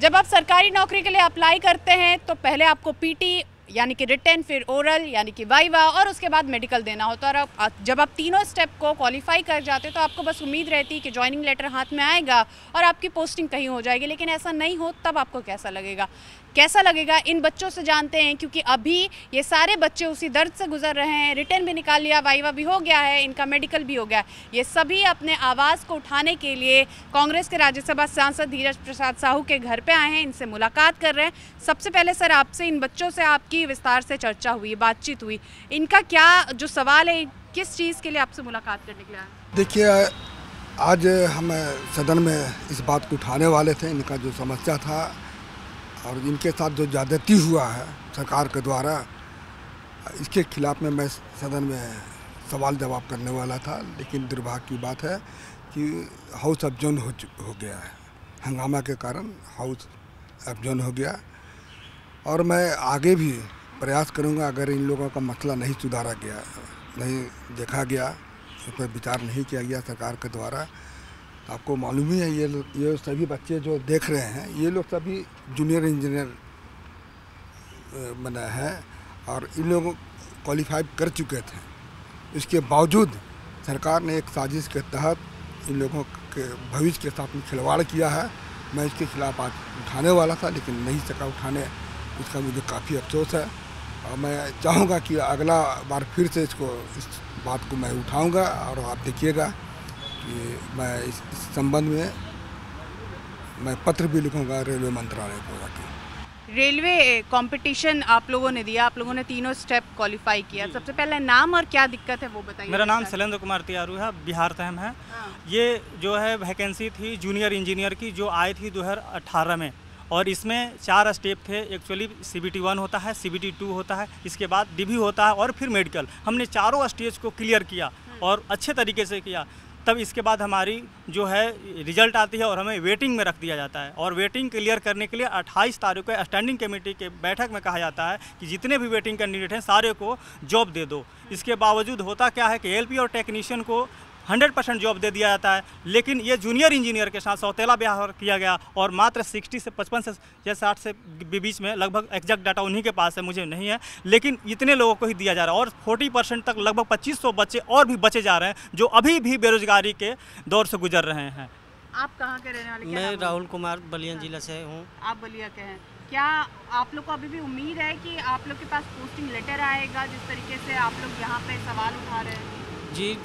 जब आप सरकारी नौकरी के लिए अप्लाई करते हैं तो पहले आपको पीटी यानी कि रिटन, फिर ओरल यानी कि वाइवा और उसके बाद मेडिकल देना होता है। और जब आप तीनों स्टेप को क्वालिफाई कर जाते तो आपको बस उम्मीद रहती है कि जॉइनिंग लेटर हाथ में आएगा और आपकी पोस्टिंग कहीं हो जाएगी। लेकिन ऐसा नहीं हो तब आपको कैसा लगेगा इन बच्चों से जानते हैं, क्योंकि अभी ये सारे बच्चे उसी दर्द से गुजर रहे हैं। रिटन भी निकाल लिया, वाइवा भी हो गया है, इनका मेडिकल भी हो गया। ये सभी अपने आवाज़ को उठाने के लिए कांग्रेस के राज्यसभा सांसद धीरज प्रसाद साहू के घर पे आए हैं, इनसे मुलाकात कर रहे हैं। सबसे पहले सर आपसे इन बच्चों से आपकी विस्तार से चर्चा हुई, बातचीत हुई, इनका क्या जो सवाल है, किस चीज़ के लिए आपसे मुलाकात करने के लिए आए? देखिए, आज हम सदन में इस बात को उठाने वाले थे, इनका जो समस्या था और इनके साथ जो ज़्यादती हुआ है सरकार के द्वारा, इसके खिलाफ में मैं सदन में सवाल जवाब करने वाला था। लेकिन दुर्भाग्य की बात है कि हाउस अडजर्न हो गया है, हंगामा के कारण हाउस अडजर्न हो गया। और मैं आगे भी प्रयास करूंगा, अगर इन लोगों का मसला नहीं सुधारा गया, नहीं देखा गया, उस पर विचार नहीं किया गया सरकार के द्वारा। आपको मालूम ही है, ये सभी बच्चे जो देख रहे हैं, ये लोग सभी जूनियर इंजीनियर बने हैं और इन लोग क्वालिफाई कर चुके थे। इसके बावजूद सरकार ने एक साजिश के तहत इन लोगों के भविष्य के साथ में खिलवाड़ किया है। मैं इसके खिलाफ आज उठाने वाला था, लेकिन नहीं सका उठाने, इसका मुझे काफ़ी अफसोस है। और मैं चाहूँगा कि अगला बार फिर से इस बात को मैं उठाऊँगा। और आप देखिएगा कि मैं इस संबंध में मैं पत्र भी लिखूँगा रेलवे मंत्रालय को जाकर। रेलवे कंपटीशन आप लोगों ने दिया, आप लोगों ने तीनों स्टेप क्वालिफाई किया। सबसे पहले नाम और क्या दिक्कत है वो बताइए। मेरा नाम शैलेंद्र कुमार तिवारी है, बिहार से हम हैं। ये जो है वैकेंसी थी जूनियर इंजीनियर की, जो आई थी 2018 में, और इसमें 4 स्टेप थे। एक्चुअली CBT 1 होता है, CBT 2 होता है, इसके बाद DB होता है और फिर मेडिकल। हमने चारों स्टेज को क्लियर किया और अच्छे तरीके से किया। तब इसके बाद हमारी जो है रिजल्ट आती है और हमें वेटिंग में रख दिया जाता है। और वेटिंग क्लियर करने के लिए 28 तारीख को स्टैंडिंग कमेटी के बैठक में कहा जाता है कि जितने भी वेटिंग कैंडिडेट हैं सारे को जॉब दे दो। इसके बावजूद होता क्या है कि LP और टेक्नीशियन को 100% जॉब दे दिया जाता है, लेकिन ये जूनियर इंजीनियर के साथ सौतेला व्यवहार किया गया और मात्र 60 से 55 से या 60 से बीच में, लगभग एग्जैक्ट डाटा उन्हीं के पास है, मुझे नहीं है, लेकिन इतने लोगों को ही दिया जा रहा है। और 40% तक लगभग 2500 बच्चे और भी बचे जा रहे हैं जो अभी भी बेरोजगारी के दौर से गुजर रहे हैं। आप कहाँ के रहने वाले? मैं राहुल कुमार बलिया जिला से हूँ। आप बलिया के हैं। क्या आप लोग को अभी भी उम्मीद है कि आप लोग के पास पोस्टिंग लेटर आएगा, जिस तरीके से आप लोग यहाँ पे सवाल उठा रहे हैं? जी,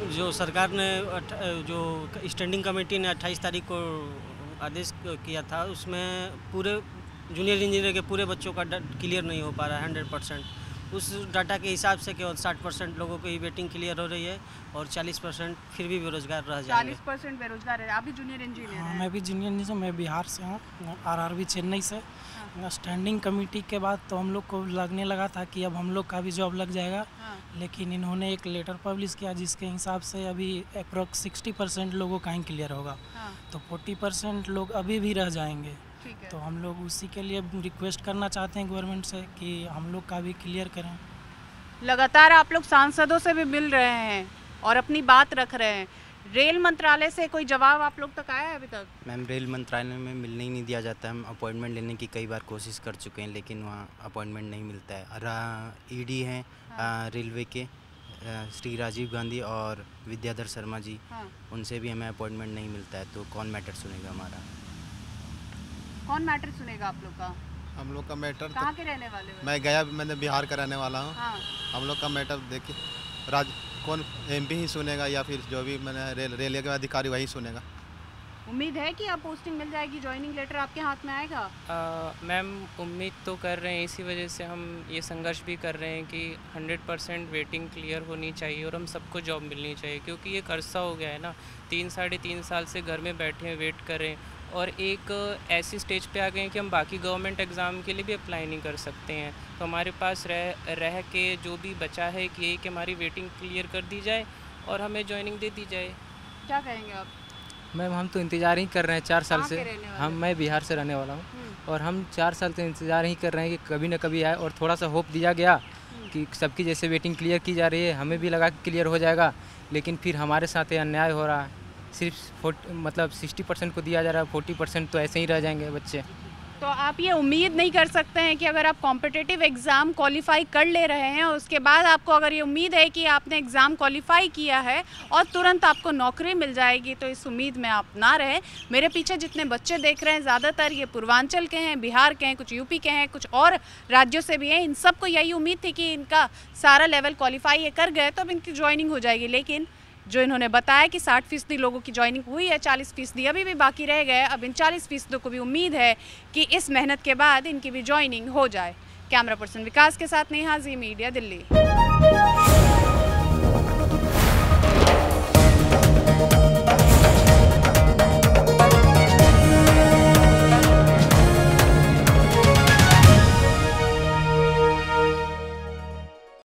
जो सरकार ने जो स्टैंडिंग कमेटी ने 28 तारीख को आदेश किया था, उसमें पूरे जूनियर इंजीनियर के पूरे बच्चों का क्लियर नहीं हो पा रहा है 100%। उस डाटा के हिसाब से केवल 60% लोगों की वेटिंग क्लियर हो रही है और 40% फिर भी बेरोजगार रह जाएंगे। 40% बेरोजगार है। आप भी जूनियर इंजीनियर हैं? मैं भी जूनियर इंजीनियर, मैं बिहार से हूँ, RRB चेन्नई से। स्टैंडिंग कमेटी के बाद तो हम लोग को लगने लगा था कि अब हम लोग का भी जॉब लग जाएगा। लेकिन इन्होंने एक लेटर पब्लिश किया जिसके हिसाब से अभी अप्रॉक्स 60% लोगों का ही क्लियर होगा। तो 40% लोग अभी भी रह जाएंगे। तो हम लोग उसी के लिए रिक्वेस्ट करना चाहते हैं गवर्नमेंट से कि हम लोग का भी क्लियर करें। लगातार आप लोग सांसदों से भी मिल रहे हैं और अपनी बात रख रहे हैं। रेल मंत्रालय से कोई जवाब आप लोग तक आया है अभी तक? मैम, रेल मंत्रालय में मिलने ही नहीं दिया जाता है। हम अपॉइंटमेंट लेने की कई बार कोशिश कर चुके हैं, लेकिन वहाँ अपॉइंटमेंट नहीं मिलता है। ED हैं रेलवे के श्री राजीव गांधी और विद्याधर शर्मा जी, उनसे भी हमें अपॉइंटमेंट नहीं मिलता है। तो कौन मैटर सुनेगा हमारा? कौन मैटर सुनेगा आप लोग का? हम लोग का मैटर कहाँ के रहने वाले हो? मैंने बिहार का रहने वाला हूँ। हम लोग का मैटर देखिए, कौन MP ही सुनेगा या फिर जो भी मैंने रेलवे के अधिकारी वही सुनेगा। उम्मीद है कि आप पोस्टिंग मिल जाएगी, जॉइनिंग लेटर आपके हाथ में आएगा? मैम, उम्मीद तो कर रहे हैं, इसी वजह से हम ये संघर्ष भी कर रहे हैं कि 100% वेटिंग क्लियर होनी चाहिए और हम सबको जॉब मिलनी चाहिए। क्योंकि ये अरसा हो गया है ना, 3-3.5 साल से घर में बैठे हैं, वेट कर रहे हैं और एक ऐसी स्टेज पे आ गए हैं कि हम बाकी गवर्नमेंट एग्ज़ाम के लिए भी अप्लाई नहीं कर सकते हैं। तो हमारे पास रह के जो भी बचा है कि हमारी वेटिंग क्लियर कर दी जाए और हमें जॉइनिंग दे दी जाए। क्या कहेंगे आप? मैम, हम तो इंतज़ार ही कर रहे हैं 4 साल से। मैं बिहार से रहने वाला हूँ और हम 4 साल से इंतज़ार ही कर रहे हैं कि कभी न कभी आए। और थोड़ा सा होप दिया गया कि सबकी जैसे वेटिंग क्लियर की जा रही है, हमें भी लगा कि क्लियर हो जाएगा, लेकिन फिर हमारे साथ ये अन्याय हो रहा है। सिर्फ 60% को दिया जा रहा है, 40% तो ऐसे ही रह जाएंगे बच्चे। तो आप ये उम्मीद नहीं कर सकते हैं कि अगर आप कॉम्पिटिटिव एग्ज़ाम क्वालिफाई कर ले रहे हैं, उसके बाद आपको अगर ये उम्मीद है कि आपने एग्ज़ाम क्वालिफाई किया है और तुरंत आपको नौकरी मिल जाएगी, तो इस उम्मीद में आप ना रहें। मेरे पीछे जितने बच्चे देख रहे हैं ज़्यादातर ये पूर्वांचल के हैं, बिहार के हैं, कुछ यूपी के हैं, कुछ और राज्यों से भी हैं। इन सबको यही उम्मीद थी कि इनका सारा लेवल क्वालिफाई ये कर गए तो अब इनकी ज्वाइनिंग हो जाएगी, लेकिन जो इन्होंने बताया कि 60% लोगों की ज्वाइनिंग हुई है, 40% अभी भी बाकी रह गए। अब इन 40% को भी उम्मीद है कि इस मेहनत के बाद इनकी भी ज्वाइनिंग हो जाए। कैमरा पर्सन विकास के साथ नेहा, जी मीडिया, दिल्ली।